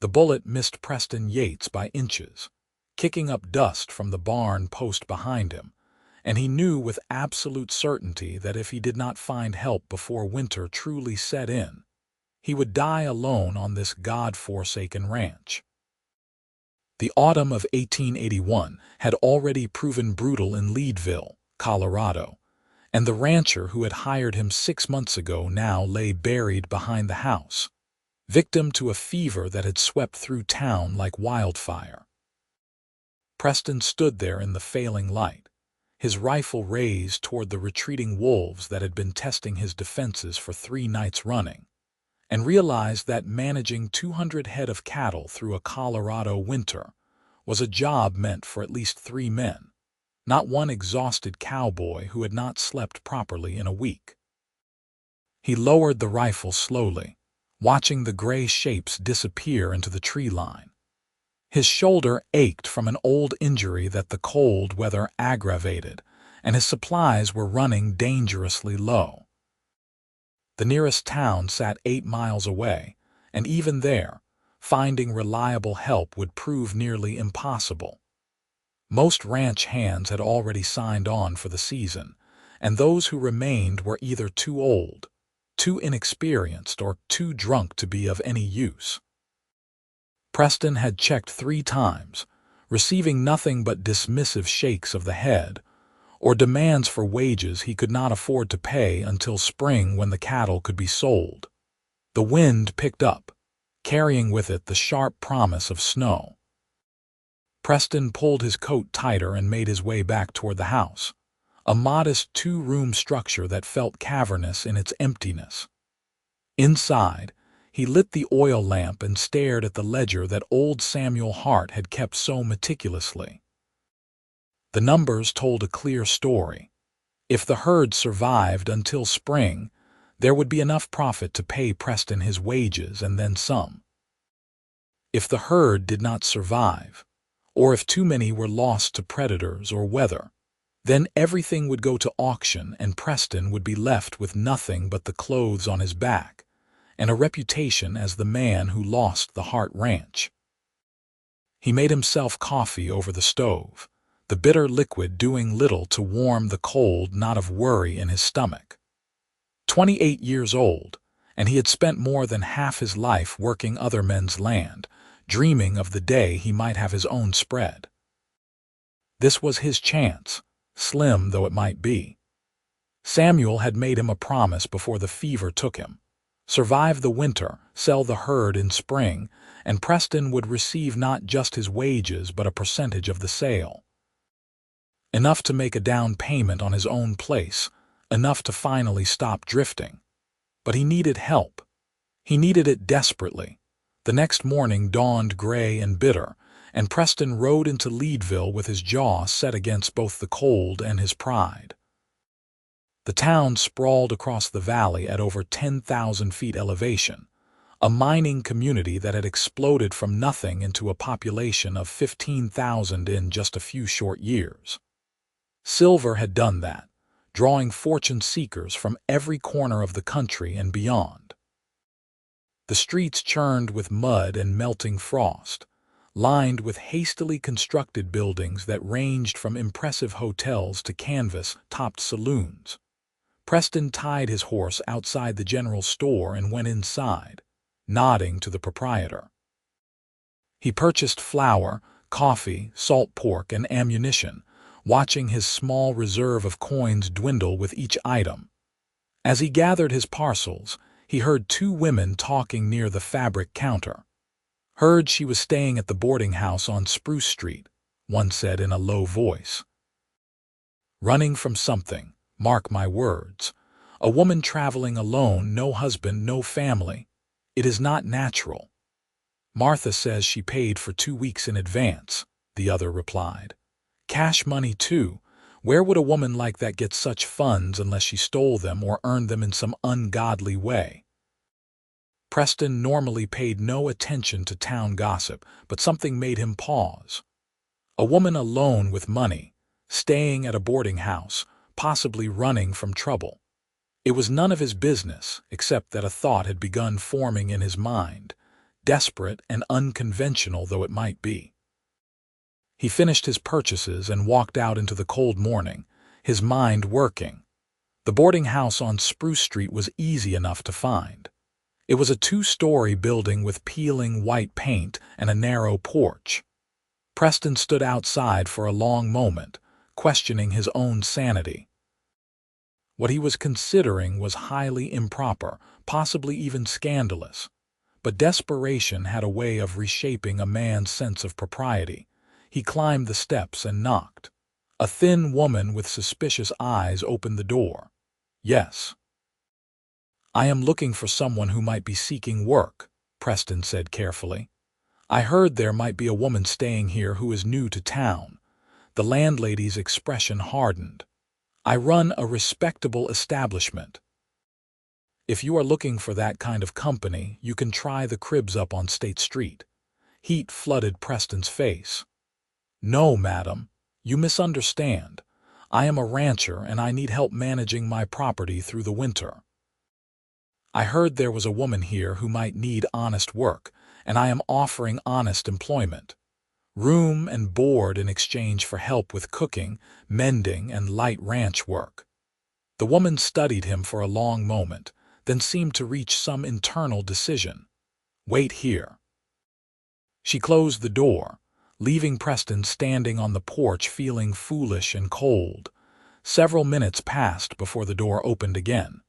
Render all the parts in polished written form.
The bullet missed Preston Yates by inches, kicking up dust from the barn post behind him, and he knew with absolute certainty that if he did not find help before winter truly set in, he would die alone on this God-forsaken ranch. The autumn of 1881 had already proven brutal in Leadville, Colorado, and the rancher who had hired him 6 months ago now lay buried behind the house, victim to a fever that had swept through town like wildfire. Preston stood there in the failing light, his rifle raised toward the retreating wolves that had been testing his defenses for 3 nights running, and realized that managing 200 head of cattle through a Colorado winter was a job meant for at least 3 men, not one exhausted cowboy who had not slept properly in a week. He lowered the rifle slowly, watching the gray shapes disappear into the tree line. His shoulder ached from an old injury that the cold weather aggravated, and his supplies were running dangerously low. The nearest town sat 8 miles away, and even there, finding reliable help would prove nearly impossible. Most ranch hands had already signed on for the season, and those who remained were either too old, too inexperienced, or too drunk to be of any use. Preston had checked 3 times, receiving nothing but dismissive shakes of the head, or demands for wages he could not afford to pay until spring when the cattle could be sold. The wind picked up, carrying with it the sharp promise of snow. Preston pulled his coat tighter and made his way back toward the house, a modest 2-room structure that felt cavernous in its emptiness. Inside, he lit the oil lamp and stared at the ledger that old Samuel Hart had kept so meticulously. The numbers told a clear story. If the herd survived until spring, there would be enough profit to pay Preston his wages and then some. If the herd did not survive, or if too many were lost to predators or weather, then everything would go to auction and Preston would be left with nothing but the clothes on his back and a reputation as the man who lost the Hart Ranch. He made himself coffee over the stove, the bitter liquid doing little to warm the cold knot of worry in his stomach. 28 years old, and he had spent more than half his life working other men's land, dreaming of the day he might have his own spread. This was his chance, slim though it might be. Samuel had made him a promise before the fever took him: survive the winter, sell the herd in spring, and Preston would receive not just his wages but a percentage of the sale. Enough to make a down payment on his own place, enough to finally stop drifting. But he needed help. He needed it desperately. The next morning dawned gray and bitter, and Preston rode into Leadville with his jaw set against both the cold and his pride. The town sprawled across the valley at over 10,000 feet elevation, a mining community that had exploded from nothing into a population of 15,000 in just a few short years. Silver had done that, drawing fortune seekers from every corner of the country and beyond. The streets churned with mud and melting frost, lined with hastily constructed buildings that ranged from impressive hotels to canvas-topped saloons. Preston tied his horse outside the general store and went inside, nodding to the proprietor. He purchased flour, coffee, salt pork, and ammunition, watching his small reserve of coins dwindle with each item. As he gathered his parcels, he heard 2 women talking near the fabric counter. Heard she was staying at the boarding house on Spruce Street, one said in a low voice. Running from something, mark my words. A woman traveling alone, no husband, no family. It is not natural. Martha says she paid for 2 weeks in advance, the other replied. Cash money, too. Where would a woman like that get such funds unless she stole them or earned them in some ungodly way? Preston normally paid no attention to town gossip, but something made him pause. A woman alone with money, staying at a boarding house, possibly running from trouble. It was none of his business, except that a thought had begun forming in his mind. desperate and unconventional though it might be. He finished his purchases and walked out into the cold morning, his mind working. The boarding house on Spruce Street was easy enough to find. It was a 2-story building with peeling white paint and a narrow porch. Preston stood outside for a long moment, questioning his own sanity. What he was considering was highly improper, possibly even scandalous. But desperation had a way of reshaping a man's sense of propriety. He climbed the steps and knocked. A thin woman with suspicious eyes opened the door. "Yes." "I am looking for someone who might be seeking work," Preston said carefully. "I heard there might be a woman staying here who is new to town." The landlady's expression hardened. "I run a respectable establishment. If you are looking for that kind of company, you can try the cribs up on State Street." Heat flooded Preston's face. "No, madam, you misunderstand. I am a rancher and I need help managing my property through the winter. I heard there was a woman here who might need honest work, and I am offering honest employment. Room and board in exchange for help with cooking, mending, and light ranch work." The woman studied him for a long moment, then seemed to reach some internal decision. "Wait here." She closed the door, leaving Preston standing on the porch feeling foolish and cold. Several minutes passed before the door opened again.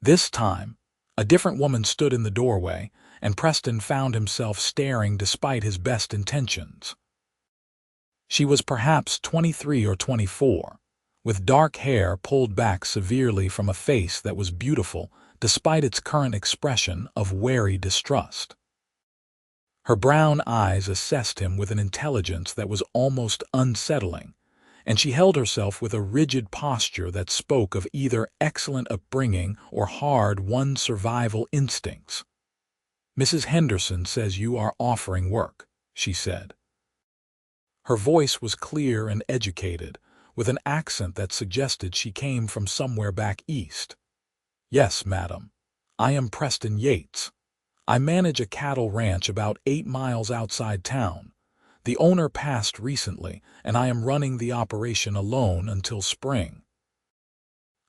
This time, a different woman stood in the doorway, and Preston found himself staring despite his best intentions. She was perhaps 23 or 24, with dark hair pulled back severely from a face that was beautiful despite its current expression of wary distrust. Her brown eyes assessed him with an intelligence that was almost unsettling, and she held herself with a rigid posture that spoke of either excellent upbringing or hard-won survival instincts. "Mrs. Henderson says you are offering work," she said. Her voice was clear and educated, with an accent that suggested she came from somewhere back east. "Yes, madam. I am Preston Yates. I manage a cattle ranch about 8 miles outside town. The owner passed recently, and I am running the operation alone until spring.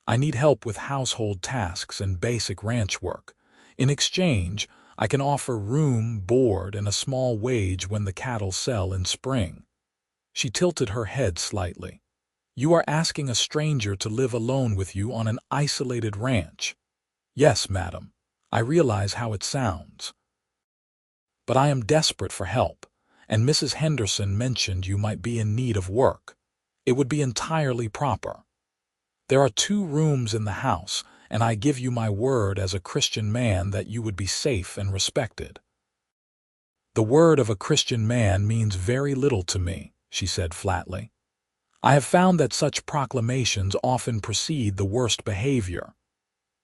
I need help with household tasks and basic ranch work. In exchange, I can offer room, board, and a small wage when the cattle sell in spring." She tilted her head slightly. "You are asking a stranger to live alone with you on an isolated ranch." "Yes, madam. I realize how it sounds. But I am desperate for help, and Mrs. Henderson mentioned you might be in need of work. It would be entirely proper. There are 2 rooms in the house, and I give you my word as a Christian man that you would be safe and respected." "The word of a Christian man means very little to me," she said flatly. "I have found that such proclamations often precede the worst behavior."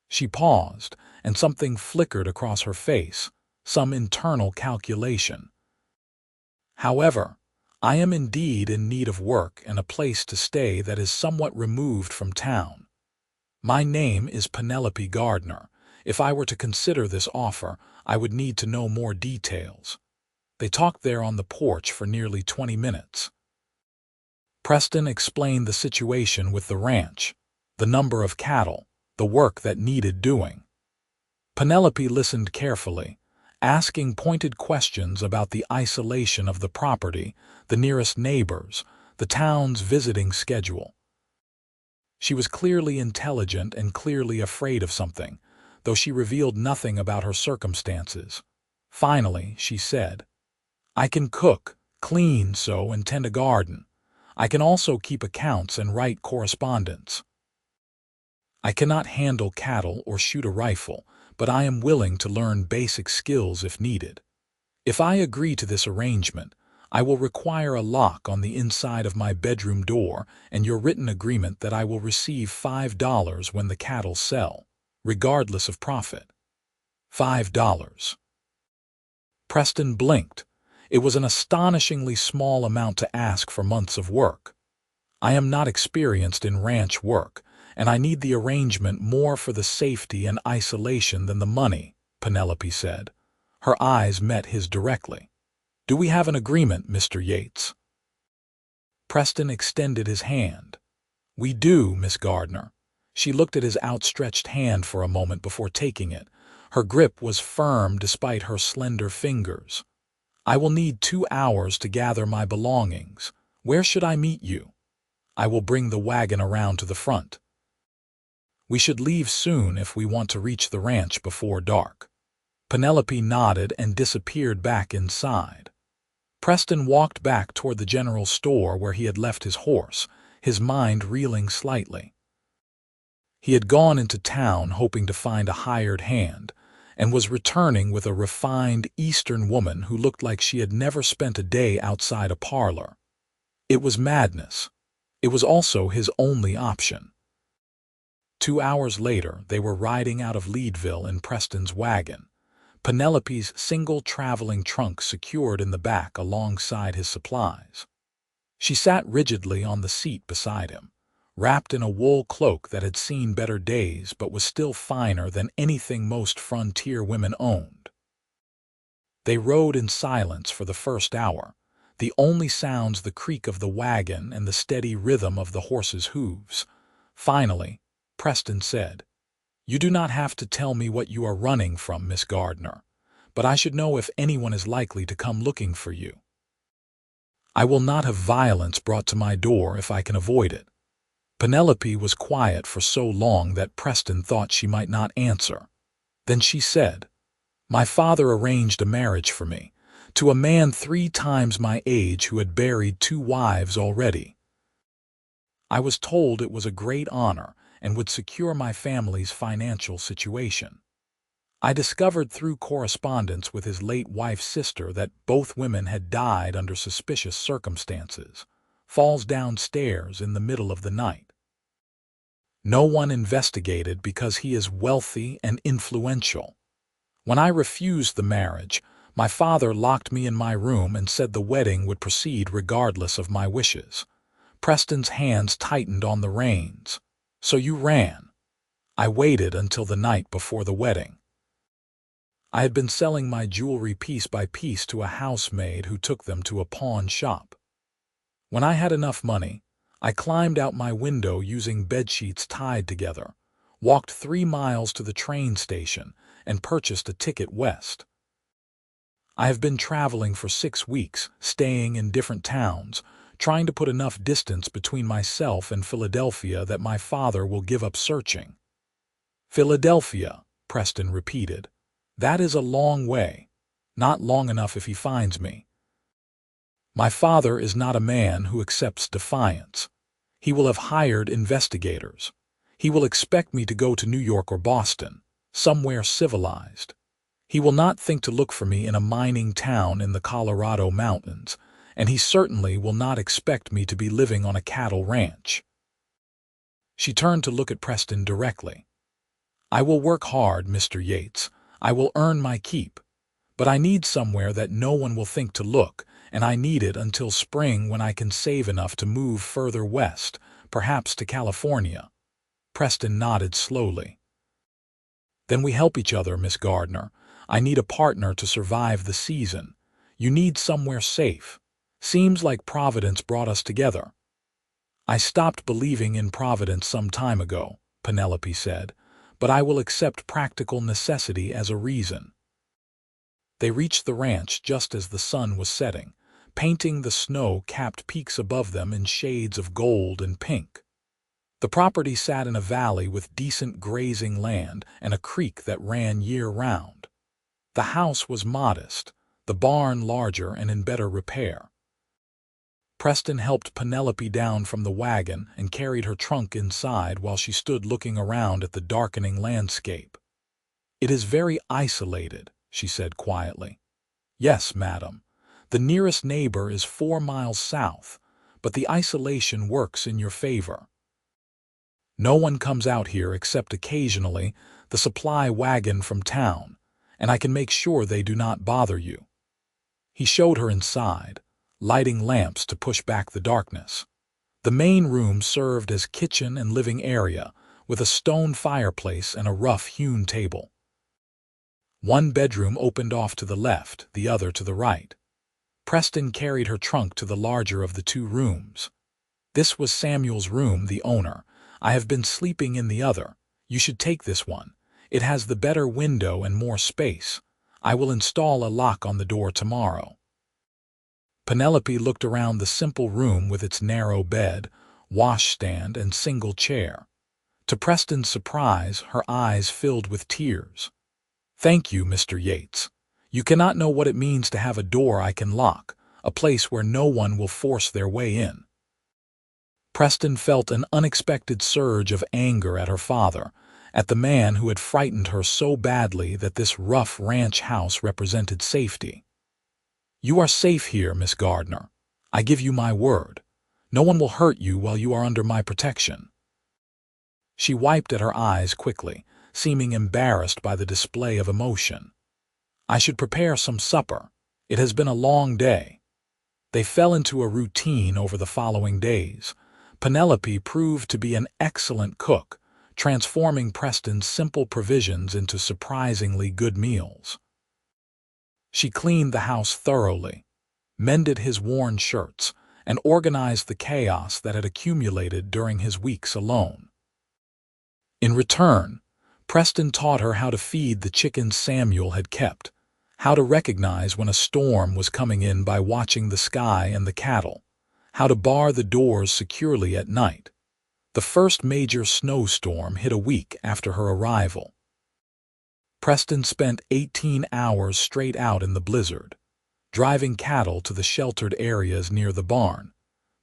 She paused, and something flickered across her face, some internal calculation. "However, I am indeed in need of work and a place to stay that is somewhat removed from town. My name is Penelope Gardner. If I were to consider this offer, I would need to know more details." They talked there on the porch for nearly 20 minutes. Preston explained the situation with the ranch, the number of cattle, the work that needed doing. Penelope listened carefully, asking pointed questions about the isolation of the property, the nearest neighbors, the town's visiting schedule. She was clearly intelligent and clearly afraid of something, though she revealed nothing about her circumstances. Finally, she said, "I can cook, clean, sew, and tend a garden. I can also keep accounts and write correspondence. I cannot handle cattle or shoot a rifle, but I am willing to learn basic skills if needed. If I agree to this arrangement, I will require a lock on the inside of my bedroom door and your written agreement that I will receive $5 when the cattle sell, regardless of profit." $5. Preston blinked. It was an astonishingly small amount to ask for months of work. "I am not experienced in ranch work, and I need the arrangement more for the safety and isolation than the money," Penelope said. Her eyes met his directly. "Do we have an agreement, Mr. Yates?" Preston extended his hand. "We do, Miss Gardner." She looked at his outstretched hand for a moment before taking it. Her grip was firm despite her slender fingers. "I will need 2 hours to gather my belongings. Where should I meet you?" "I will bring the wagon around to the front." "We should leave soon if we want to reach the ranch before dark." Penelope nodded and disappeared back inside. Preston walked back toward the general store where he had left his horse, his mind reeling slightly. He had gone into town hoping to find a hired hand, and was returning with a refined Eastern woman who looked like she had never spent a day outside a parlor. It was madness. It was also his only option. 2 hours later, they were riding out of Leadville in Preston's wagon, Penelope's single traveling trunk secured in the back alongside his supplies. She sat rigidly on the seat beside him, wrapped in a wool cloak that had seen better days but was still finer than anything most frontier women owned. They rode in silence for the first hour, the only sounds the creak of the wagon and the steady rhythm of the horse's hooves. Finally, Preston said, "You do not have to tell me what you are running from, Miss Gardner, but I should know if anyone is likely to come looking for you." "I will not have violence brought to my door if I can avoid it." Penelope was quiet for so long that Preston thought she might not answer. Then she said, "My father arranged a marriage for me, to a man 3 times my age who had buried 2 wives already. I was told it was a great honor and would secure my family's financial situation. I discovered through correspondence with his late wife's sister that both women had died under suspicious circumstances, falls downstairs in the middle of the night. No one investigated because he is wealthy and influential. When I refused the marriage, my father locked me in my room and said the wedding would proceed regardless of my wishes." Preston's hands tightened on the reins. "So you ran." "I waited until the night before the wedding. I had been selling my jewelry piece by piece to a housemaid who took them to a pawn shop. When I had enough money, I climbed out my window using bedsheets tied together, walked 3 miles to the train station, and purchased a ticket west. I have been traveling for 6 weeks, staying in different towns, trying to put enough distance between myself and Philadelphia that my father will give up searching." "Philadelphia," Preston repeated. "That is a long way. Not long enough if he finds me." "My father is not a man who accepts defiance. He will have hired investigators. He will expect me to go to New York or Boston, somewhere civilized. He will not think to look for me in a mining town in the Colorado mountains, and he certainly will not expect me to be living on a cattle ranch." She turned to look at Preston directly. "I will work hard, Mr. Yates. I will earn my keep. But I need somewhere that no one will think to look, and I need it until spring when I can save enough to move further west, perhaps to California." Preston nodded slowly. "Then we help each other, Miss Gardner. I need a partner to survive the season. You need somewhere safe. Seems like Providence brought us together." "I stopped believing in Providence some time ago," Penelope said, "but I will accept practical necessity as a reason." They reached the ranch just as the sun was setting, painting the snow-capped peaks above them in shades of gold and pink. The property sat in a valley with decent grazing land and a creek that ran year-round. The house was modest, the barn larger and in better repair. Preston helped Penelope down from the wagon and carried her trunk inside while she stood looking around at the darkening landscape. "It is very isolated," she said quietly. "Yes, madam. The nearest neighbor is 4 miles south, but the isolation works in your favor. No one comes out here except occasionally the supply wagon from town, and I can make sure they do not bother you." He showed her inside, lighting lamps to push back the darkness. The main room served as kitchen and living area, with a stone fireplace and a rough-hewn table. One bedroom opened off to the left, the other to the right. Preston carried her trunk to the larger of the two rooms. "This was Samuel's room, the owner. I have been sleeping in the other. You should take this one. It has the better window and more space. I will install a lock on the door tomorrow." Penelope looked around the simple room with its narrow bed, washstand, and single chair. To Preston's surprise, her eyes filled with tears. "Thank you, Mr. Yates. You cannot know what it means to have a door I can lock, a place where no one will force their way in." Preston felt an unexpected surge of anger at her father, at the man who had frightened her so badly that this rough ranch house represented safety. "You are safe here, Miss Gardner. I give you my word. No one will hurt you while you are under my protection." She wiped at her eyes quickly, seeming embarrassed by the display of emotion. "I should prepare some supper. It has been a long day." They fell into a routine over the following days. Penelope proved to be an excellent cook, transforming Preston's simple provisions into surprisingly good meals. She cleaned the house thoroughly, mended his worn shirts, and organized the chaos that had accumulated during his weeks alone. In return, Preston taught her how to feed the chickens Samuel had kept, how to recognize when a storm was coming in by watching the sky and the cattle, how to bar the doors securely at night. The first major snowstorm hit a week after her arrival. Preston spent 18 hours straight out in the blizzard, driving cattle to the sheltered areas near the barn,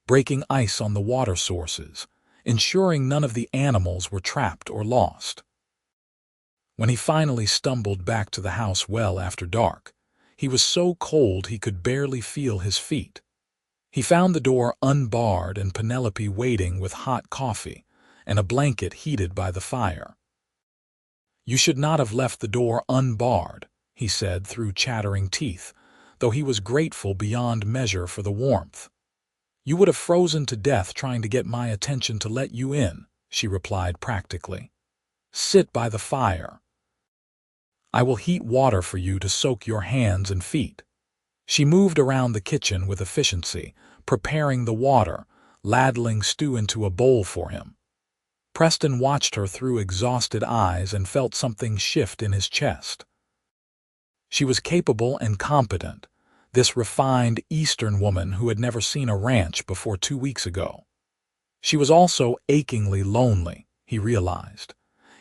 breaking ice on the water sources, ensuring none of the animals were trapped or lost. When he finally stumbled back to the house well after dark, he was so cold he could barely feel his feet. He found the door unbarred and Penelope waiting with hot coffee and a blanket heated by the fire. "You should not have left the door unbarred," he said through chattering teeth, though he was grateful beyond measure for the warmth. "You would have frozen to death trying to get my attention to let you in," she replied practically. "Sit by the fire. I will heat water for you to soak your hands and feet." She moved around the kitchen with efficiency, preparing the water, ladling stew into a bowl for him. Preston watched her through exhausted eyes and felt something shift in his chest. She was capable and competent, this refined Eastern woman who had never seen a ranch before 2 weeks ago. She was also achingly lonely, he realized.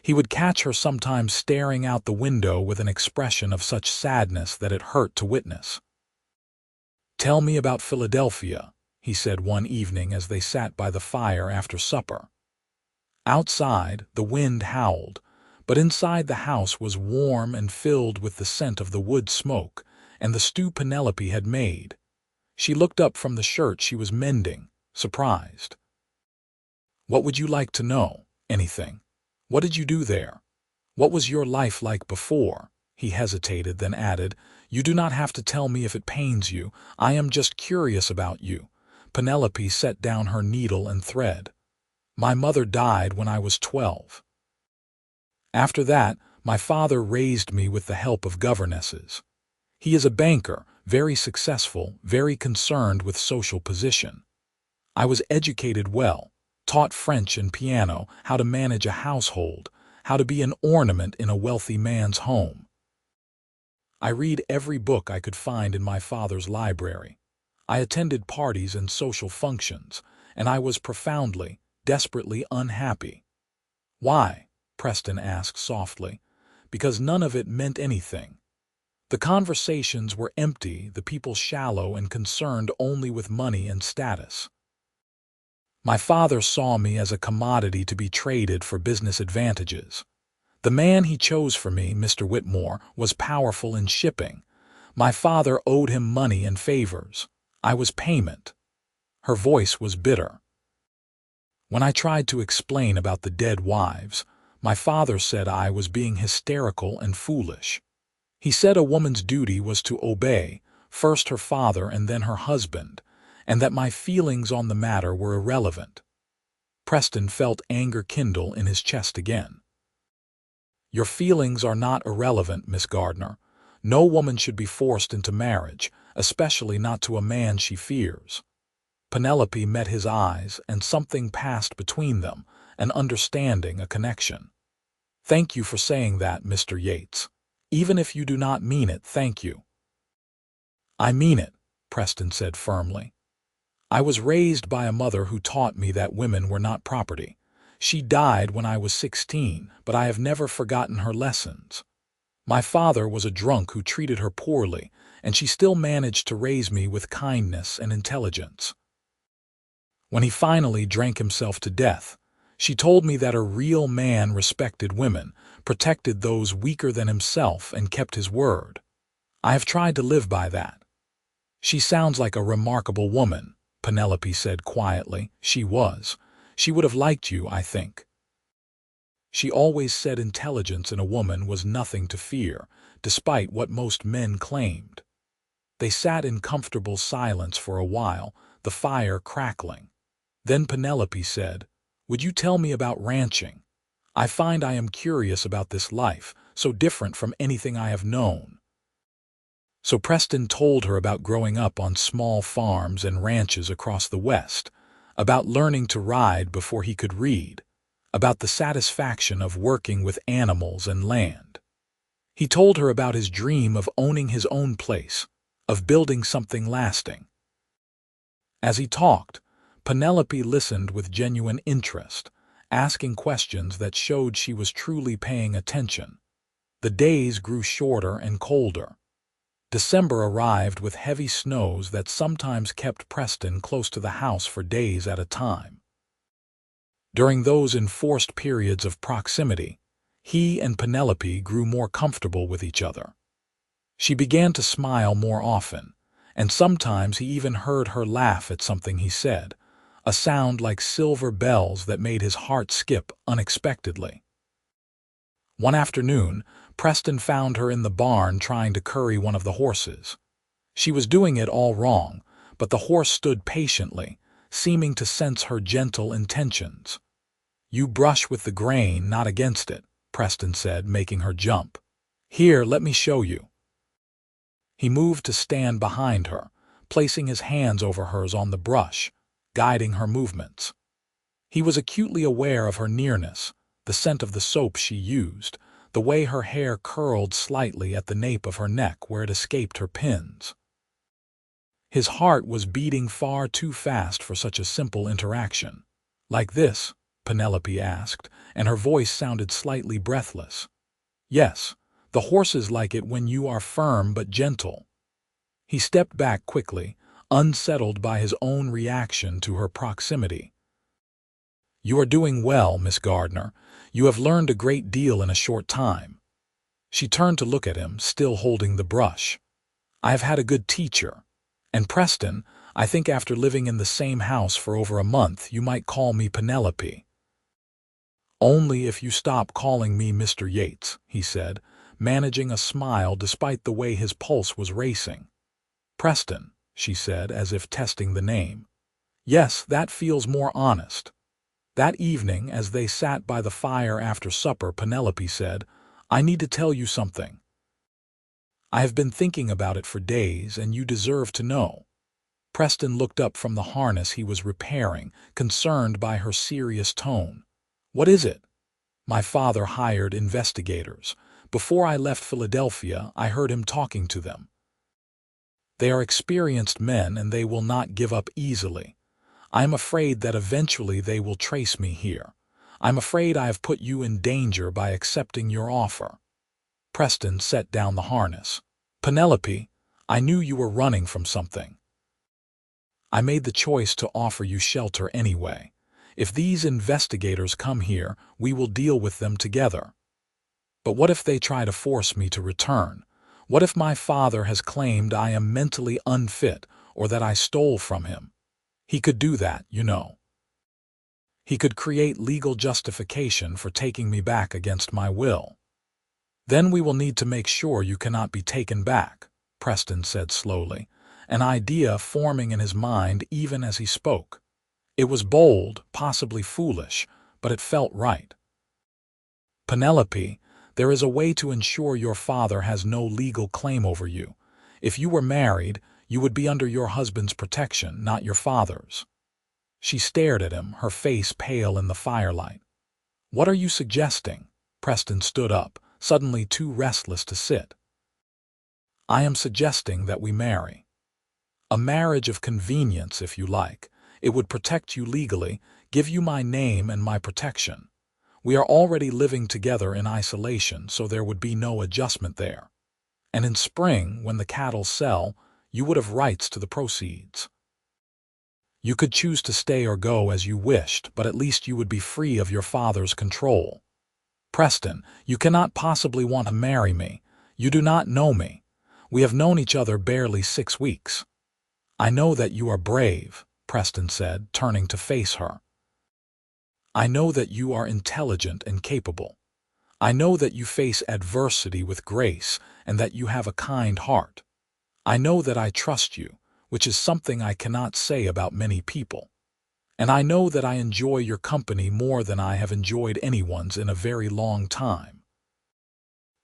He would catch her sometimes staring out the window with an expression of such sadness that it hurt to witness. "Tell me about Philadelphia," he said one evening as they sat by the fire after supper. Outside, the wind howled, but inside the house was warm and filled with the scent of the wood smoke and the stew Penelope had made. She looked up from the shirt she was mending, surprised. "What would you like to know? Anything? What did you do there? What was your life like before?" He hesitated, then added, "You do not have to tell me if it pains you. I am just curious about you." Penelope set down her needle and thread. "My mother died when I was 12. After that, my father raised me with the help of governesses. He is a banker, very successful, very concerned with social position. I was educated well, taught French and piano, how to manage a household, how to be an ornament in a wealthy man's home. I read every book I could find in my father's library. I attended parties and social functions, and I was profoundly, desperately unhappy." "Why?" Preston asked softly. "Because none of it meant anything. The conversations were empty, the people shallow and concerned only with money and status. My father saw me as a commodity to be traded for business advantages. The man he chose for me, Mr. Whitmore, was powerful in shipping. My father owed him money and favors. I was payment." Her voice was bitter. "When I tried to explain about the dead wives, my father said I was being hysterical and foolish. He said a woman's duty was to obey, first her father and then her husband, and that my feelings on the matter were irrelevant." Preston felt anger kindle in his chest again. Your feelings are not irrelevant, Miss Gardner. No woman should be forced into marriage, especially not to a man she fears. Penelope met his eyes, and something passed between them, an understanding, a connection. Thank you for saying that, Mr. Yates. Even if you do not mean it, thank you. I mean it, Preston said firmly. I was raised by a mother who taught me that women were not property. She died when I was 16, but I have never forgotten her lessons. My father was a drunk who treated her poorly, and she still managed to raise me with kindness and intelligence. When he finally drank himself to death, she told me that a real man respected women, protected those weaker than himself, and kept his word. I have tried to live by that. She sounds like a remarkable woman, Penelope said quietly. She was. She would have liked you, I think. She always said intelligence in a woman was nothing to fear, despite what most men claimed. They sat in comfortable silence for a while, the fire crackling. Then Penelope said, "Would you tell me about ranching? I find I am curious about this life, so different from anything I have known." So Preston told her about growing up on small farms and ranches across the West, about learning to ride before he could read, about the satisfaction of working with animals and land. He told her about his dream of owning his own place, of building something lasting. As he talked, Penelope listened with genuine interest, asking questions that showed she was truly paying attention. The days grew shorter and colder. December arrived with heavy snows that sometimes kept Preston close to the house for days at a time. During those enforced periods of proximity, he and Penelope grew more comfortable with each other. She began to smile more often, and sometimes he even heard her laugh at something he said, a sound like silver bells that made his heart skip unexpectedly. One afternoon, Preston found her in the barn trying to curry one of the horses. She was doing it all wrong, but the horse stood patiently, seeming to sense her gentle intentions. "You brush with the grain, not against it," Preston said, making her jump. "Here, let me show you." He moved to stand behind her, placing his hands over hers on the brush, guiding her movements. He was acutely aware of her nearness, the scent of the soap she used, the way her hair curled slightly at the nape of her neck where it escaped her pins. His heart was beating far too fast for such a simple interaction. "Like this?" Penelope asked, and her voice sounded slightly breathless. "Yes, the horses like it when you are firm but gentle." He stepped back quickly, unsettled by his own reaction to her proximity. "You are doing well, Miss Gardner. You have learned a great deal in a short time." She turned to look at him, still holding the brush. "I have had a good teacher. And Preston, I think after living in the same house for over a month, you might call me Penelope." "Only if you stop calling me Mr. Yates," he said, managing a smile despite the way his pulse was racing. "Preston," she said, as if testing the name. "Yes, that feels more honest." That evening, as they sat by the fire after supper, Penelope said, "I need to tell you something. I have been thinking about it for days, and you deserve to know." Preston looked up from the harness he was repairing, concerned by her serious tone. "What is it?" "My father hired investigators. Before I left Philadelphia, I heard him talking to them. They are experienced men, and they will not give up easily. I am afraid that eventually they will trace me here. I'm afraid I have put you in danger by accepting your offer." Preston set down the harness. "Penelope, I knew you were running from something. I made the choice to offer you shelter anyway. If these investigators come here, we will deal with them together. But what if they try to force me to return? What if my father has claimed I am mentally unfit or that I stole from him? He could do that, you know. He could create legal justification for taking me back against my will. Then we will need to make sure you cannot be taken back," Preston said slowly, an idea forming in his mind even as he spoke. It was bold, possibly foolish, but it felt right. "Penelope, There is a way to ensure your father has no legal claim over you. If you were married, you would be under your husband's protection, not your father's." She stared at him, her face pale in the firelight. "What are you suggesting?" Preston stood up, suddenly too restless to sit. "I am suggesting that we marry. A marriage of convenience, if you like. It would protect you legally, give you my name and my protection. We are already living together in isolation, so there would be no adjustment there. And in spring, when the cattle sell, you would have rights to the proceeds. You could choose to stay or go as you wished, but at least you would be free of your father's control. Preston, you cannot possibly want to marry me. You do not know me. We have known each other barely 6 weeks." "I know that you are brave," Preston said, turning to face her. "I know that you are intelligent and capable. I know that you face adversity with grace and that you have a kind heart. I know that I trust you, which is something I cannot say about many people. And I know that I enjoy your company more than I have enjoyed anyone's in a very long time."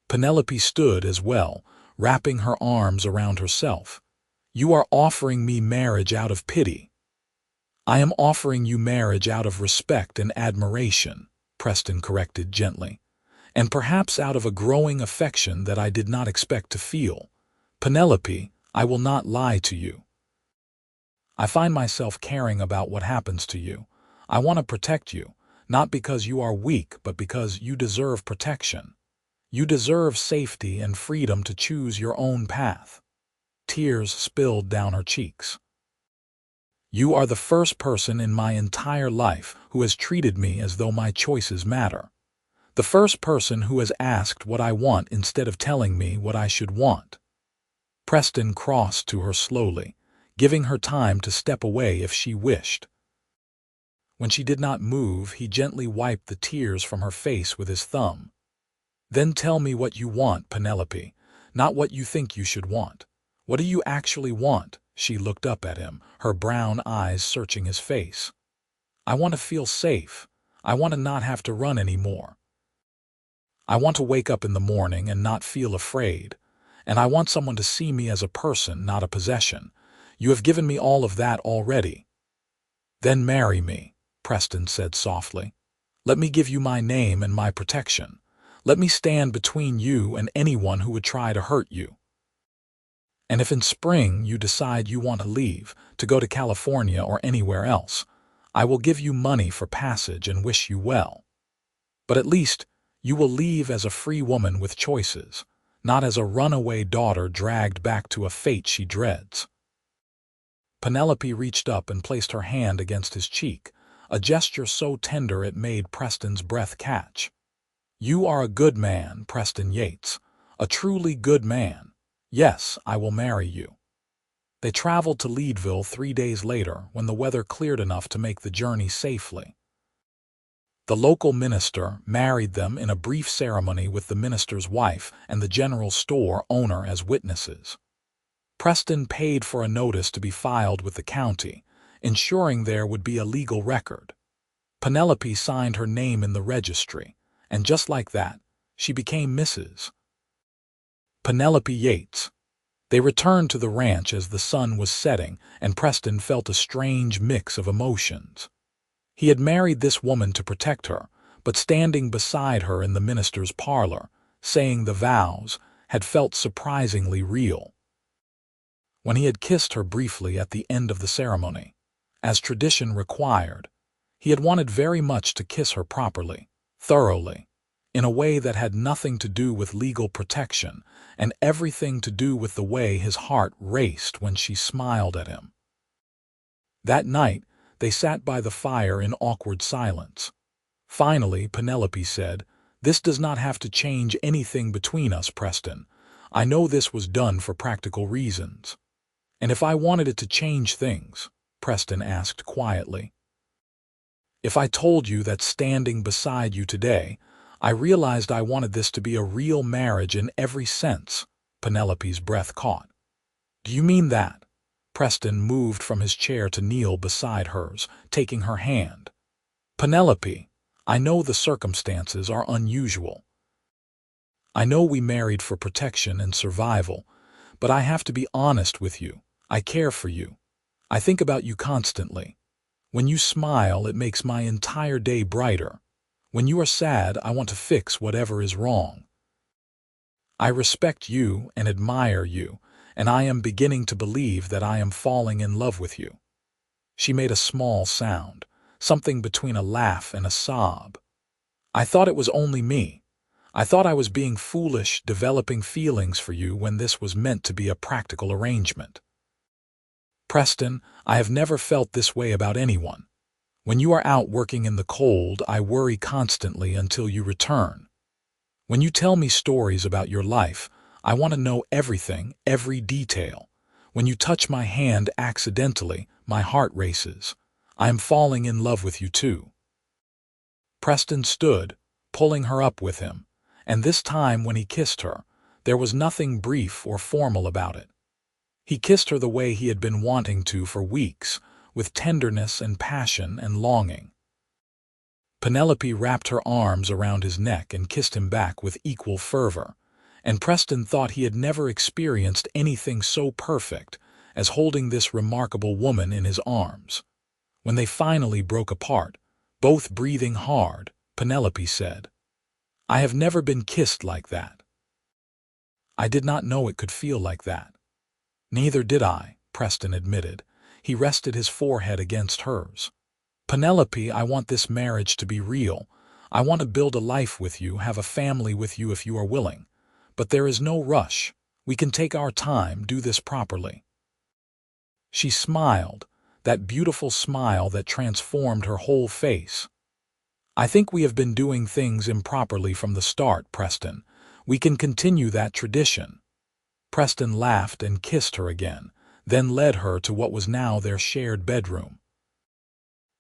Penelope stood as well, wrapping her arms around herself. "You are offering me marriage out of pity." "I am offering you marriage out of respect and admiration," Preston corrected gently, "and perhaps out of a growing affection that I did not expect to feel. Penelope, I will not lie to you. I find myself caring about what happens to you. I want to protect you, not because you are weak, but because you deserve protection. You deserve safety and freedom to choose your own path." Tears spilled down her cheeks. "You are the first person in my entire life who has treated me as though my choices matter. The first person who has asked what I want instead of telling me what I should want." Preston crossed to her slowly, giving her time to step away if she wished. When she did not move, he gently wiped the tears from her face with his thumb. "Then tell me what you want, Penelope, not what you think you should want. What do you actually want?" She looked up at him, her brown eyes searching his face. "I want to feel safe. I want to not have to run anymore. I want to wake up in the morning and not feel afraid. And I want someone to see me as a person, not a possession. You have given me all of that already." "Then marry me," Preston said softly. "Let me give you my name and my protection. Let me stand between you and anyone who would try to hurt you. And if in spring you decide you want to leave, to go to California or anywhere else, I will give you money for passage and wish you well. But at least you will leave as a free woman with choices, not as a runaway daughter dragged back to a fate she dreads." Penelope reached up and placed her hand against his cheek, a gesture so tender it made Preston's breath catch. "You are a good man, Preston Yates, a truly good man. Yes, I will marry you." They traveled to Leadville 3 days later when the weather cleared enough to make the journey safely. The local minister married them in a brief ceremony with the minister's wife and the general store owner as witnesses. Preston paid for a notice to be filed with the county, ensuring there would be a legal record. Penelope signed her name in the registry, and just like that, she became Mrs. Penelope Yates. They returned to the ranch as the sun was setting, and Preston felt a strange mix of emotions. He had married this woman to protect her, but standing beside her in the minister's parlor, saying the vows, had felt surprisingly real. When he had kissed her briefly at the end of the ceremony, as tradition required, he had wanted very much to kiss her properly, thoroughly, in a way that had nothing to do with legal protection and everything to do with the way his heart raced when she smiled at him. That night, they sat by the fire in awkward silence. Finally, Penelope said, "This does not have to change anything between us, Preston. I know this was done for practical reasons." "And if I wanted it to change things?" Preston asked quietly. "If I told you that standing beside you today, I realized I wanted this to be a real marriage in every sense," Penelope's breath caught. "Do you mean that?" Preston moved from his chair to kneel beside hers, taking her hand. "Penelope, I know the circumstances are unusual. I know we married for protection and survival, but I have to be honest with you. I care for you. I think about you constantly. When you smile, it makes my entire day brighter. When you are sad, I want to fix whatever is wrong. I respect you and admire you, and I am beginning to believe that I am falling in love with you." She made a small sound, something between a laugh and a sob. "I thought it was only me. I thought I was being foolish, developing feelings for you when this was meant to be a practical arrangement. Preston, I have never felt this way about anyone. When you are out working in the cold, I worry constantly until you return. When you tell me stories about your life, I want to know everything, every detail. When you touch my hand accidentally, my heart races. I am falling in love with you too." Preston stood, pulling her up with him, and this time when he kissed her, there was nothing brief or formal about it. He kissed her the way he had been wanting to for weeks, with tenderness and passion and longing. Penelope wrapped her arms around his neck and kissed him back with equal fervor, and Preston thought he had never experienced anything so perfect as holding this remarkable woman in his arms. When they finally broke apart, both breathing hard, Penelope said, "I have never been kissed like that. I did not know it could feel like that." "Neither did I," Preston admitted. He rested his forehead against hers. "Penelope, I want this marriage to be real. I want to build a life with you, have a family with you if you are willing. But there is no rush. We can take our time, do this properly." She smiled, that beautiful smile that transformed her whole face. "I think we have been doing things improperly from the start, Preston. We can continue that tradition." Preston laughed and kissed her again, then led her to what was now their shared bedroom.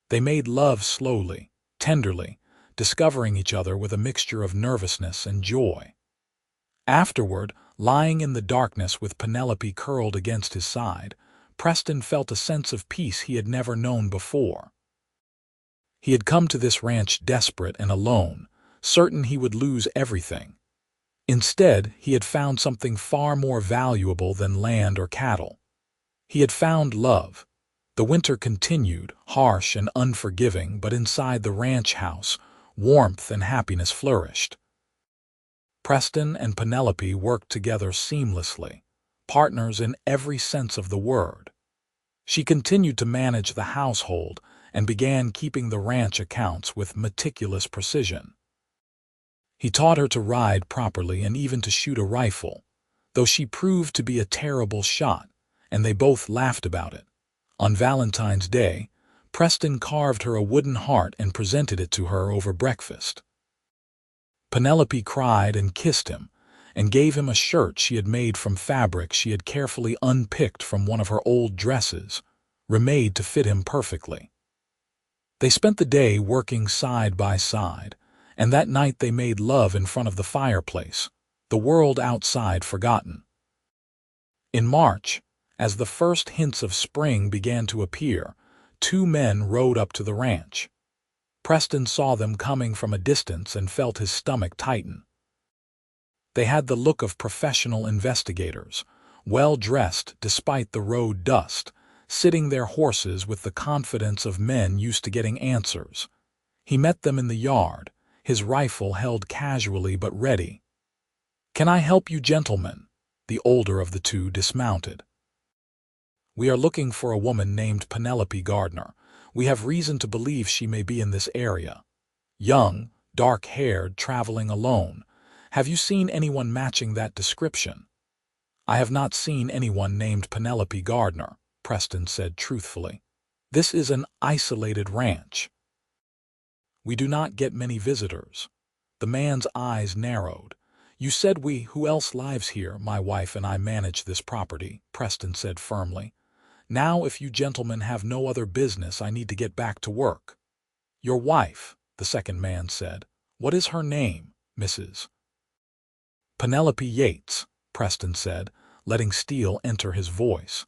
They made love slowly, tenderly, discovering each other with a mixture of nervousness and joy. Afterward, lying in the darkness with Penelope curled against his side, Preston felt a sense of peace he had never known before. He had come to this ranch desperate and alone, certain he would lose everything. Instead, he had found something far more valuable than land or cattle. He had found love. The winter continued, harsh and unforgiving, but inside the ranch house, warmth and happiness flourished. Preston and Penelope worked together seamlessly, partners in every sense of the word. She continued to manage the household and began keeping the ranch accounts with meticulous precision. He taught her to ride properly and even to shoot a rifle, though she proved to be a terrible shot, and they both laughed about it. On Valentine's Day, Preston carved her a wooden heart and presented it to her over breakfast. Penelope cried and kissed him, and gave him a shirt she had made from fabric she had carefully unpicked from one of her old dresses, remade to fit him perfectly. They spent the day working side by side, and that night they made love in front of the fireplace, the world outside forgotten. In March, as the first hints of spring began to appear, two men rode up to the ranch. Preston saw them coming from a distance and felt his stomach tighten. They had the look of professional investigators, well-dressed despite the road dust, sitting their horses with the confidence of men used to getting answers. He met them in the yard, his rifle held casually but ready. "Can I help you, gentlemen?" The older of the two dismounted. "We are looking for a woman named Penelope Gardner. We have reason to believe she may be in this area. Young, dark-haired, traveling alone. Have you seen anyone matching that description?" "I have not seen anyone named Penelope Gardner," Preston said truthfully. "This is an isolated ranch. We do not get many visitors." The man's eyes narrowed. "You said we, who else lives here? My wife and I manage this property," Preston said firmly. "Now, if you gentlemen have no other business, I need to get back to work." "Your wife," the second man said. "What is her name, Mrs.?" "Penelope Yates," Preston said, letting steel enter his voice.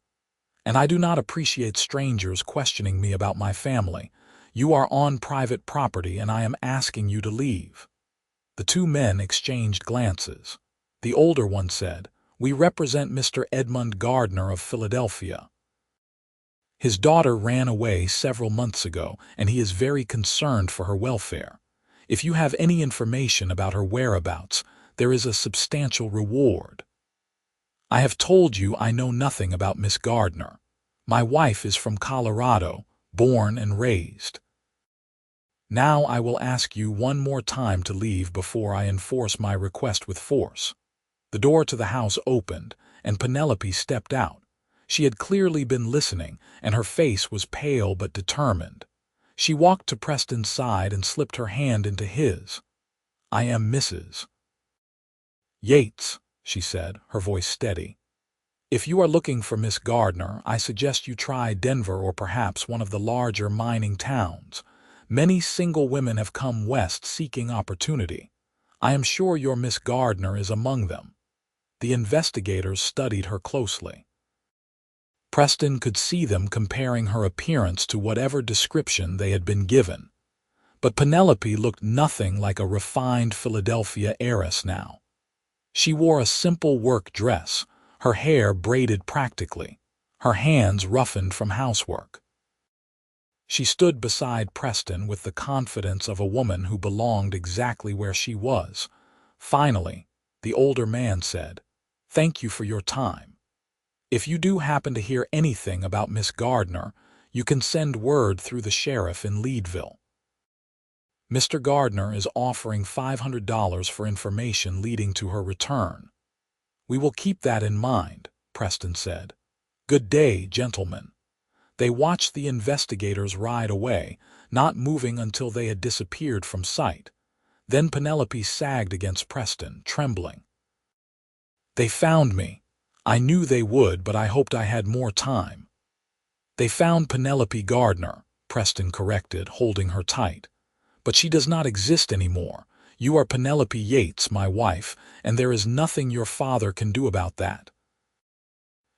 "And I do not appreciate strangers questioning me about my family. You are on private property and I am asking you to leave." The two men exchanged glances. The older one said, "We represent Mr. Edmund Gardner of Philadelphia. His daughter ran away several months ago, and he is very concerned for her welfare. If you have any information about her whereabouts, there is a substantial reward." "I have told you I know nothing about Miss Gardner. My wife is from Colorado, born and raised. Now I will ask you one more time to leave before I enforce my request with force." The door to the house opened, and Penelope stepped out. She had clearly been listening, and her face was pale but determined. She walked to Preston's side and slipped her hand into his. "I am Mrs. Yates," she said, her voice steady. "If you are looking for Miss Gardner, I suggest you try Denver or perhaps one of the larger mining towns. Many single women have come west seeking opportunity. I am sure your Miss Gardner is among them." The investigators studied her closely. Preston could see them comparing her appearance to whatever description they had been given. But Penelope looked nothing like a refined Philadelphia heiress now. She wore a simple work dress, her hair braided practically, her hands roughened from housework. She stood beside Preston with the confidence of a woman who belonged exactly where she was. Finally, the older man said, "Thank you for your time. If you do happen to hear anything about Miss Gardner, you can send word through the sheriff in Leadville. Mr. Gardner is offering $500 for information leading to her return." "We will keep that in mind," Preston said. "Good day, gentlemen." They watched the investigators ride away, not moving until they had disappeared from sight. Then Penelope sagged against Preston, trembling. "They found me. I knew they would, but I hoped I had more time." "They found Penelope Gardner," Preston corrected, holding her tight. "But she does not exist anymore. You are Penelope Yates, my wife, and there is nothing your father can do about that.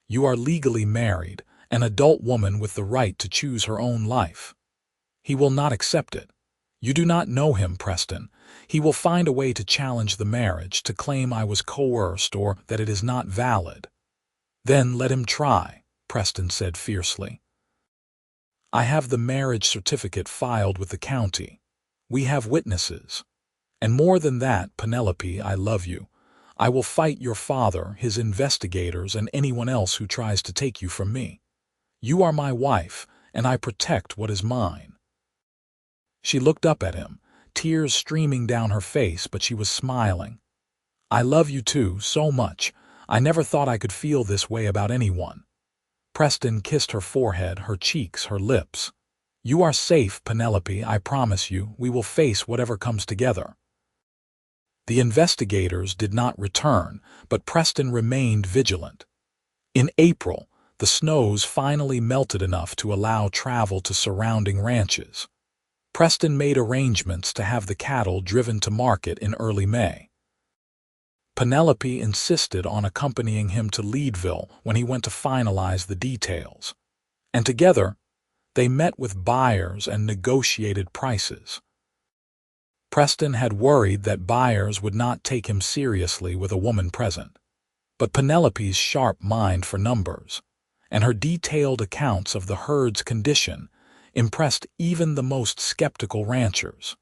You are legally married, an adult woman with the right to choose her own life. He will not accept it. You do not know him, Preston. He will find a way to challenge the marriage, to claim I was coerced or that it is not valid." "Then let him try," Preston said fiercely. "I have the marriage certificate filed with the county. We have witnesses. And more than that, Penelope, I love you. I will fight your father, his investigators, and anyone else who tries to take you from me. You are my wife, and I protect what is mine." She looked up at him, tears streaming down her face, but she was smiling. "I love you too, so much. I never thought I could feel this way about anyone." Preston kissed her forehead, her cheeks, her lips. "You are safe, Penelope, I promise you. We will face whatever comes together." The investigators did not return, but Preston remained vigilant. In April, the snows finally melted enough to allow travel to surrounding ranches. Preston made arrangements to have the cattle driven to market in early May. Penelope insisted on accompanying him to Leadville when he went to finalize the details. And together, they met with buyers and negotiated prices. Preston had worried that buyers would not take him seriously with a woman present. But Penelope's sharp mind for numbers, and her detailed accounts of the herd's condition, impressed even the most skeptical ranchers.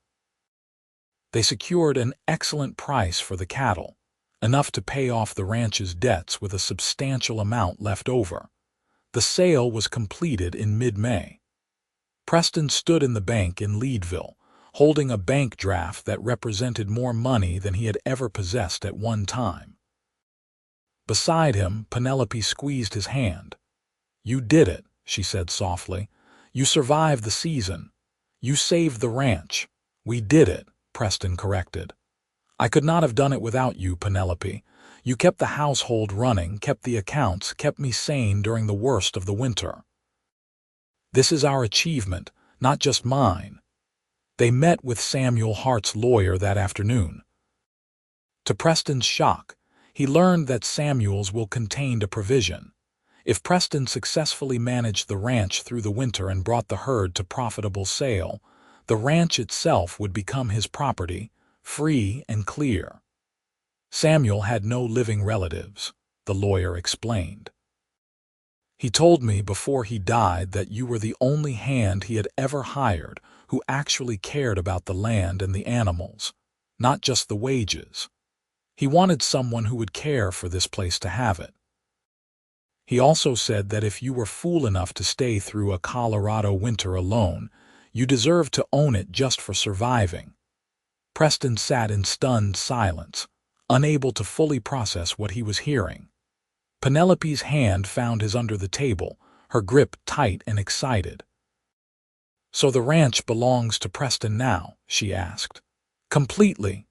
They secured an excellent price for the cattle, enough to pay off the ranch's debts with a substantial amount left over. The sale was completed in mid-May. Preston stood in the bank in Leadville, holding a bank draft that represented more money than he had ever possessed at one time. Beside him, Penelope squeezed his hand. "You did it," she said softly. "You survived the season. You saved the ranch." "We did it," Preston corrected. "I could not have done it without you, Penelope. You kept the household running, kept the accounts, kept me sane during the worst of the winter. This is our achievement, not just mine." They met with Samuel Hart's lawyer that afternoon. To Preston's shock, he learned that Samuel's will contained a provision. If Preston successfully managed the ranch through the winter and brought the herd to profitable sale, the ranch itself would become his property, free and clear. Samuel had no living relatives, the lawyer explained. He told me before he died that you were the only hand he had ever hired who actually cared about the land and the animals, not just the wages. He wanted someone who would care for this place to have it. He also said that if you were fool enough to stay through a Colorado winter alone, you deserved to own it just for surviving. Preston sat in stunned silence, unable to fully process what he was hearing. Penelope's hand found his under the table, her grip tight and excited. "So the ranch belongs to Preston now?" she asked. Completely.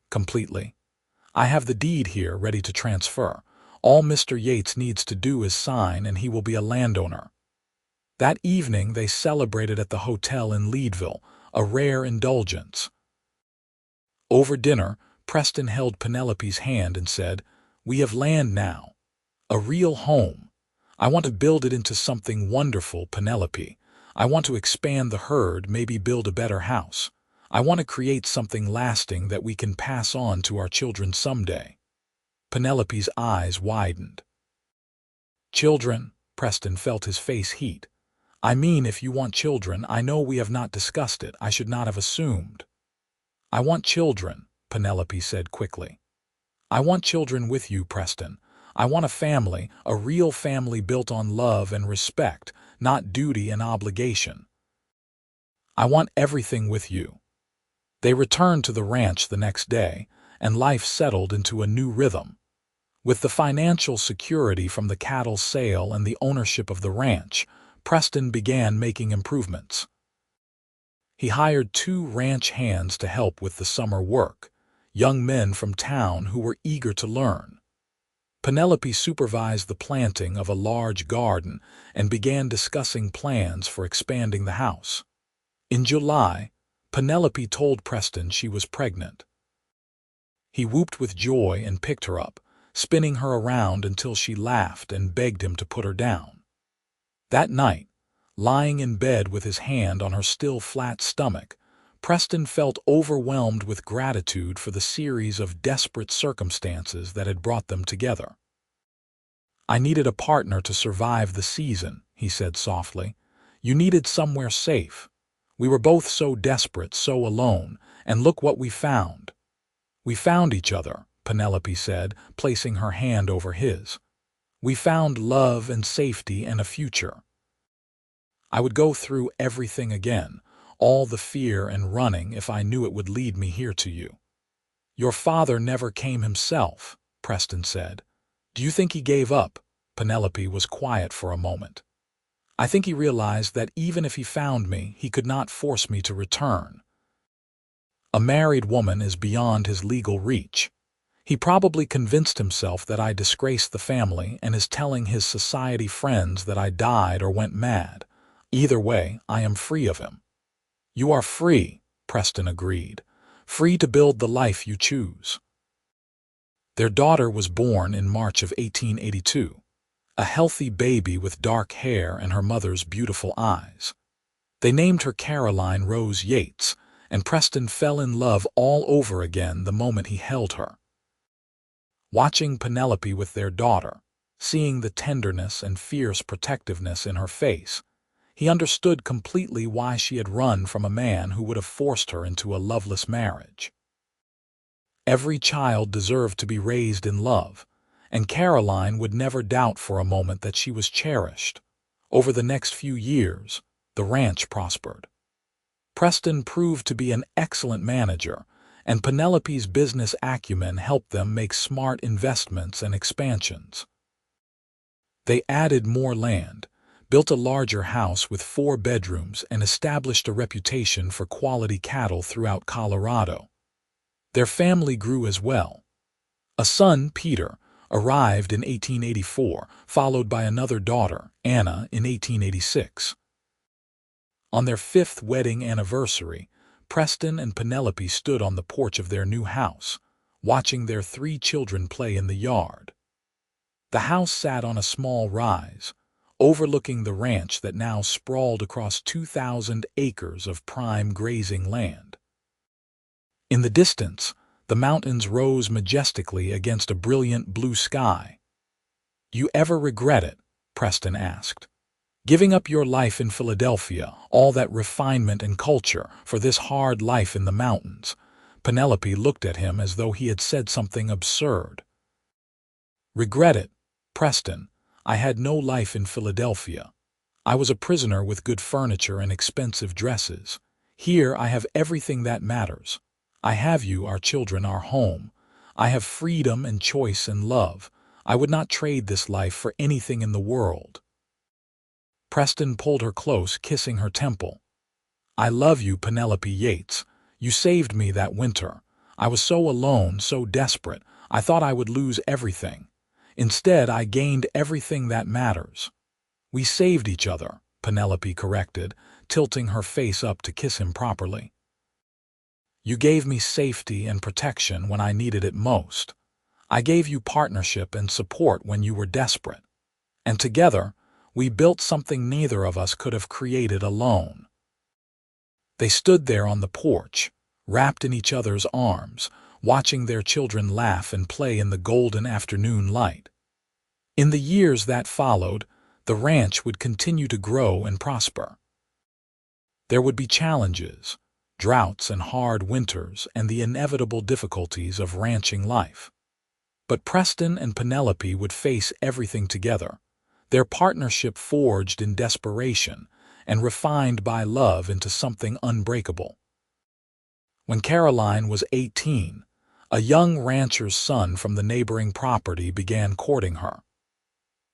I have the deed here ready to transfer. All Mr. Yates needs to do is sign and he will be a landowner." That evening they celebrated at the hotel in Leadville, a rare indulgence. Over dinner, Preston held Penelope's hand and said, "We have land now. A real home. I want to build it into something wonderful, Penelope. I want to expand the herd, maybe build a better house. I want to create something lasting that we can pass on to our children someday." Penelope's eyes widened. "Children?" Preston felt his face heat. "I mean, if you want children, I know we have not discussed it. I should not have assumed." "I want children," Penelope said quickly. "I want children with you, Preston. I want a family, a real family built on love and respect, not duty and obligation. I want everything with you." They returned to the ranch the next day, and life settled into a new rhythm. With the financial security from the cattle sale and the ownership of the ranch, Preston began making improvements. He hired 2 ranch hands to help with the summer work, young men from town who were eager to learn. Penelope supervised the planting of a large garden and began discussing plans for expanding the house. In July, Penelope told Preston she was pregnant. He whooped with joy and picked her up, spinning her around until she laughed and begged him to put her down. That night, lying in bed with his hand on her still flat stomach, Preston felt overwhelmed with gratitude for the series of desperate circumstances that had brought them together. "I needed a partner to survive the season," he said softly. "You needed somewhere safe. We were both so desperate, so alone, and look what we found." "We found each other," Penelope said, placing her hand over his. "We found love and safety and a future. I would go through everything again, all the fear and running, if I knew it would lead me here to you." "Your father never came himself," Preston said. "Do you think he gave up?" Penelope was quiet for a moment. "I think he realized that even if he found me, he could not force me to return. A married woman is beyond his legal reach. He probably convinced himself that I disgraced the family and is telling his society friends that I died or went mad. Either way, I am free of him." "You are free," Preston agreed. "Free to build the life you choose." Their daughter was born in March of 1882, a healthy baby with dark hair and her mother's beautiful eyes. They named her Caroline Rose Yates, and Preston fell in love all over again the moment he held her. Watching Penelope with their daughter, seeing the tenderness and fierce protectiveness in her face, he understood completely why she had run from a man who would have forced her into a loveless marriage. Every child deserved to be raised in love, and Caroline would never doubt for a moment that she was cherished. Over the next few years, the ranch prospered. Preston proved to be an excellent manager, and Penelope's business acumen helped them make smart investments and expansions. They added more land, built a larger house with 4 bedrooms, and established a reputation for quality cattle throughout Colorado. Their family grew as well. A son, Peter, arrived in 1884, followed by another daughter, Anna, in 1886. On their 5th wedding anniversary, Preston and Penelope stood on the porch of their new house, watching their 3 children play in the yard. The house sat on a small rise, overlooking the ranch that now sprawled across 2,000 acres of prime grazing land. In the distance, The mountains rose majestically against a brilliant blue sky. "You ever regret it?" Preston asked. "Giving up your life in Philadelphia, all that refinement and culture, for this hard life in the mountains?" Penelope looked at him as though he had said something absurd. "Regret it, Preston. I had no life in Philadelphia. I was a prisoner with good furniture and expensive dresses. Here I have everything that matters. I have you, our children, our home. I have freedom and choice and love. I would not trade this life for anything in the world." Preston pulled her close, kissing her temple. "I love you, Penelope Yates. You saved me that winter. I was so alone, so desperate. I thought I would lose everything. Instead, I gained everything that matters." "We saved each other," Penelope corrected, tilting her face up to kiss him properly. "You gave me safety and protection when I needed it most. I gave you partnership and support when you were desperate. And together, we built something neither of us could have created alone." They stood there on the porch, wrapped in each other's arms, watching their children laugh and play in the golden afternoon light. In the years that followed, the ranch would continue to grow and prosper. There would be challenges, droughts and hard winters, and the inevitable difficulties of ranching life. But Preston and Penelope would face everything together, their partnership forged in desperation and refined by love into something unbreakable. When Caroline was 18, a young rancher's son from the neighboring property began courting her.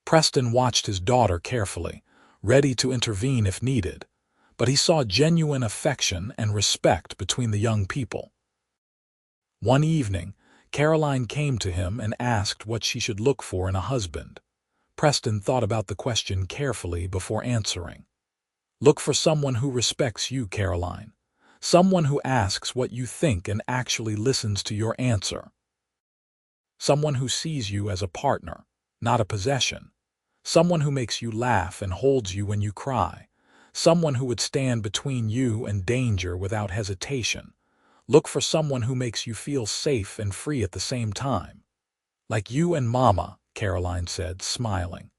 Preston watched his daughter carefully, ready to intervene if needed, but he saw genuine affection and respect between the young people. One evening, Caroline came to him and asked what she should look for in a husband. Preston thought about the question carefully before answering. "Look for someone who respects you, Caroline. Someone who asks what you think and actually listens to your answer. Someone who sees you as a partner, not a possession. Someone who makes you laugh and holds you when you cry. Someone who would stand between you and danger without hesitation. Look for someone who makes you feel safe and free at the same time. Like you and Mama," Caroline said, smiling.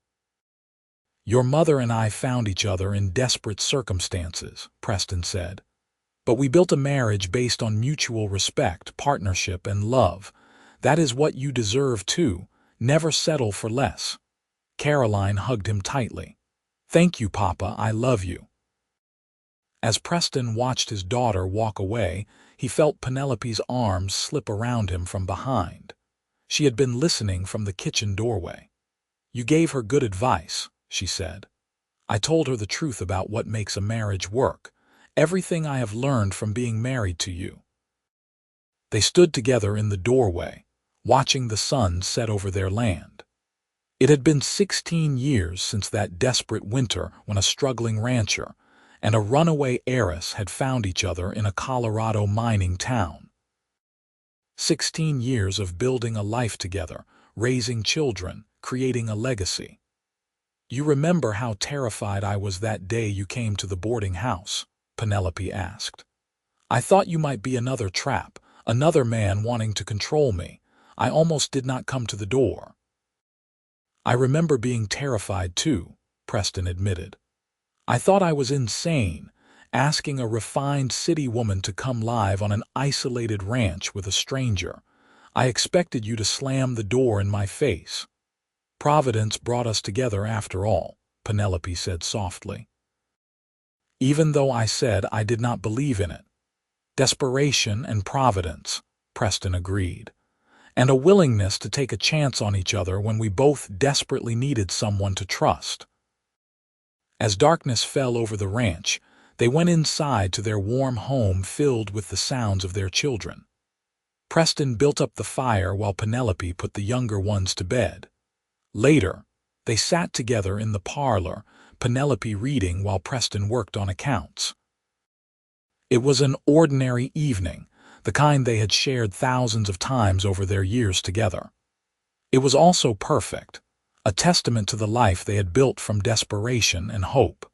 "Your mother and I found each other in desperate circumstances," Preston said. "But we built a marriage based on mutual respect, partnership, and love. That is what you deserve too. Never settle for less." Caroline hugged him tightly. "Thank you, Papa, I love you." As Preston watched his daughter walk away, he felt Penelope's arms slip around him from behind. She had been listening from the kitchen doorway. "You gave her good advice," she said. "I told her the truth about what makes a marriage work. Everything I have learned from being married to you." They stood together in the doorway, watching the sun set over their land. It had been 16 years since that desperate winter when a struggling rancher and a runaway heiress had found each other in a Colorado mining town. 16 years of building a life together, raising children, creating a legacy. "You remember how terrified I was that day you came to the boarding house?" Penelope asked. "I thought you might be another trap, another man wanting to control me. I almost did not come to the door." "I remember being terrified too," Preston admitted. "I thought I was insane, asking a refined city woman to come live on an isolated ranch with a stranger. I expected you to slam the door in my face." "Providence brought us together after all," Penelope said softly. "Even though I said I did not believe in it." "Desperation and providence," Preston agreed, "and a willingness to take a chance on each other when we both desperately needed someone to trust." As darkness fell over the ranch, they went inside to their warm home filled with the sounds of their children. Preston built up the fire while Penelope put the younger ones to bed. Later, they sat together in the parlor, Penelope reading while Preston worked on accounts. It was an ordinary evening, the kind they had shared thousands of times over their years together. It was also perfect, a testament to the life they had built from desperation and hope.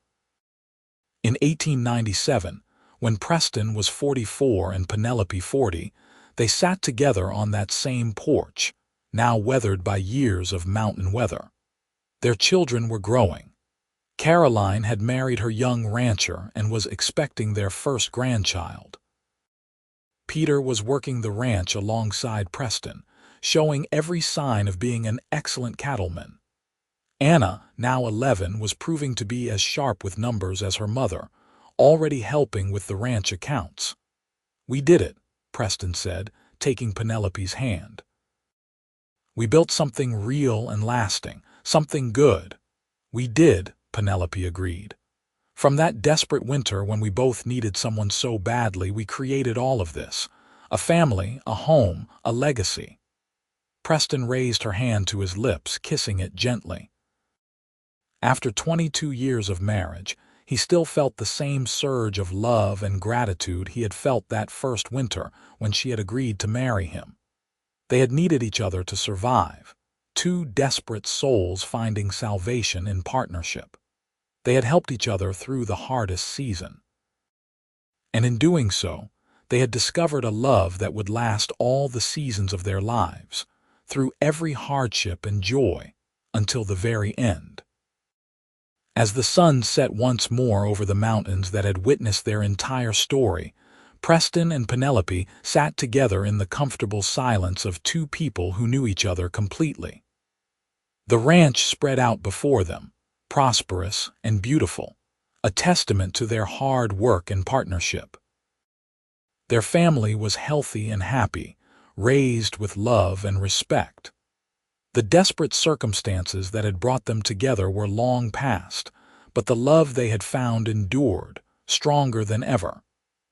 In 1897, when Preston was 44 and Penelope 40, They sat together on that same porch, now weathered by years of mountain weather. Their children were growing. Caroline had married her young rancher and was expecting their first grandchild. Peter was working the ranch alongside Preston, showing every sign of being an excellent cattleman. Anna, now 11, was proving to be as sharp with numbers as her mother, already helping with the ranch accounts. "We did it," Preston said, taking Penelope's hand. "We built something real and lasting, something good." "We did," Penelope agreed. "From that desperate winter when we both needed someone so badly, we created all of this. A family, a home, a legacy." Preston raised her hand to his lips, kissing it gently. After 22 years of marriage, he still felt the same surge of love and gratitude he had felt that first winter when she had agreed to marry him. They had needed each other to survive, two desperate souls finding salvation in partnership. They had helped each other through the hardest season. And in doing so, they had discovered a love that would last all the seasons of their lives, through every hardship and joy, until the very end. As the sun set once more over the mountains that had witnessed their entire story, Preston and Penelope sat together in the comfortable silence of two people who knew each other completely. The ranch spread out before them, prosperous and beautiful, a testament to their hard work and partnership. Their family was healthy and happy, raised with love and respect. The desperate circumstances that had brought them together were long past, but the love they had found endured, stronger than ever.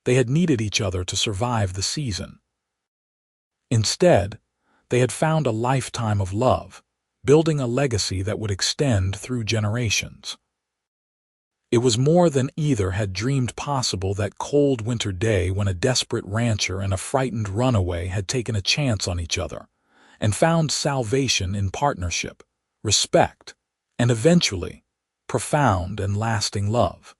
They had needed each other to survive the season. Instead, they had found a lifetime of love, building a legacy that would extend through generations. It was more than either had dreamed possible that cold winter day when a desperate rancher and a frightened runaway had taken a chance on each other and found salvation in partnership, respect, and eventually, profound and lasting love.